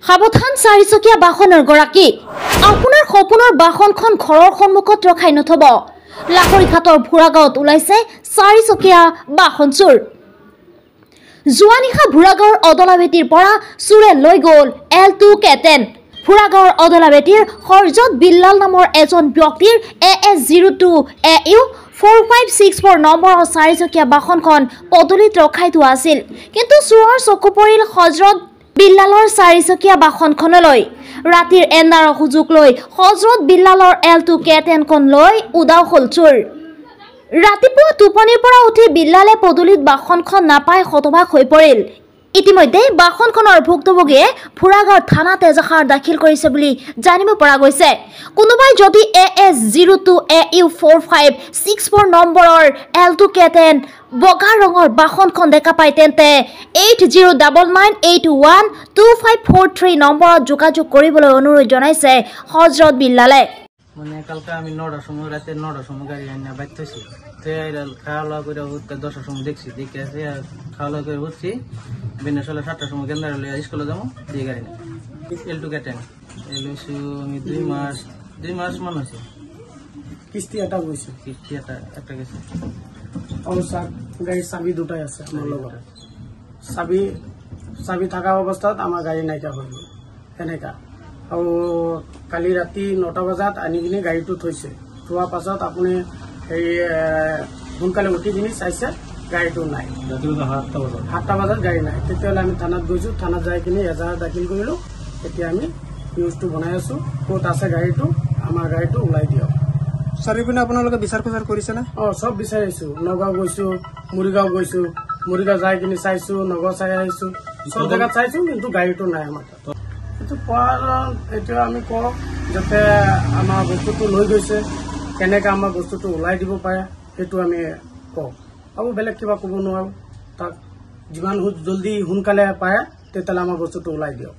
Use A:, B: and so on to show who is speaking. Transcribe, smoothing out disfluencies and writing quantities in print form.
A: সাৱধান চাৰিচকীয়া বাহনৰ গৰাকী আপোনাৰ সপোনৰ বাহনখন ঘৰৰ সন্মুখত ৰখাই নথব। লাকৰিঘাটৰ ভুৰাগাঁৱত ওলাইছে চাৰিচকীয়া বাহন চুৰ। যোৱা নিশা ভুৰাগাঁৱৰ অদলাবেটীৰ পৰা চুৰে লৈ গ'ল L2 K10। ভুৰাগাঁৱৰ অদলাবেটীৰ হৰজত বিল্লাল নামৰ এজন ব্যক্তিৰ AS02 AU 4564 নম্বৰৰ চাৰিচকীয়া বাহনখন পদূলিত ৰখাই থোৱা আছিল। কিন্তু চোৰৰ চকু পৰিল হজৰত বিল্লালৰ চাৰিচকীয়া বাহনখনলৈ। ৰাতিৰ এন্ধাৰৰ সুযোগ লৈ হজৰত বিল্লালৰ L2 K10খন লৈ উদাও হ'ল চোৰ। ৰাতিপুৱা টোপনিৰ পৰা উঠি বিল্লালে পদূলিত বাহনখন নাপাই হতবাক হৈ পৰিল। ইতিমধ্যে বাহনখনৰ ভুক্তভোগীয়ে ভুৰাগাঁও থানাত এজাহাৰ দাখিল কৰিছে বুলি জানিব পৰা গৈছে। কোনোবাই যদি AS02 AU 4564 নম্বৰৰ L2 K10 বগা ৰঙৰ বাহনখন দেখা পায় তেন্তে 8099812543 নম্বৰত যোগাযোগ কৰিবলৈ অনুৰোধ জনাইছে হজৰত বিল্লালে।
B: মানে কালকে আমি 9টার সময় রাতে 9টার সময় গাড়ি আনিয়া বাইক থাকছি খাওয়া লওয়া করে উঠতে 10টার সময় দেখছি দেখে আছে খাওয়া লওয়া করে উঠছি বিনা সালে 7টার সময় কেন্দ্র স্কুলে যাবো দিয়ে গাড়ি নেই L2 K10 এলুইছু আমি 2 মাস মান হয়েছে
C: কিস্তি এটা গৈছে
B: কিস্তি একটা গেছে
C: আর স্যার গাড়ির চাবি দুটাই আছে আমার লগত চাবি থাকা অবস্থাত আমার গাড়ি নাইকিয়া হৈ গ'ল এনেকা। আৰু কালি ৰাতি 9টা বজাত আনি কিনে গাড়ীটো থৈছে। থোৱাৰ পাছত আপুনি এই সোনকালে উঠি কিনে চাইছে গাড়ীটো নাই। 7টা বজাত গাড়ী নাই। তেতিয়াহ'লে আমি থানাত গৈছোঁ। থানাত যাই কিনে এজাহাৰ দাখিল কৰিলোঁ। এতিয়া আমি নিউজটো বনাই আছোঁ। ক'ত আছে গাড়ীটো, আমাৰ গাড়ীটো ওলাই দিয়ক।
D: চাৰিপিনে আপোনালোকে বিচাৰ খোজাৰ কৰিছে না?
C: চব বিচাৰিছোঁ। নগাঁও গৈছোঁ, মৰিগাঁও গৈছোঁ। মৰিগাঁও যাই কিনে চাইছোঁ, নগাঁও চাই আহিছোঁ। চব জেগাত চাইছোঁ, কিন্তু গাড়ীটো নাই আমাৰ তাত। এইটো কোৱাৰ এতিয়া আমি কওঁ যাতে আমাৰ বস্তুটো লৈ গৈছে, কেনেকৈ আমাৰ বস্তুটো ওলাই দিব পাৰে সেইটো আমি কওঁ। আৰু বেলেগ কিবা ক'ব নোৱাৰোঁ। তাক যিমান জলদি সোনকালে পাৰে তেতিয়াহ'লে আমাৰ বস্তুটো ওলাই দিয়ক।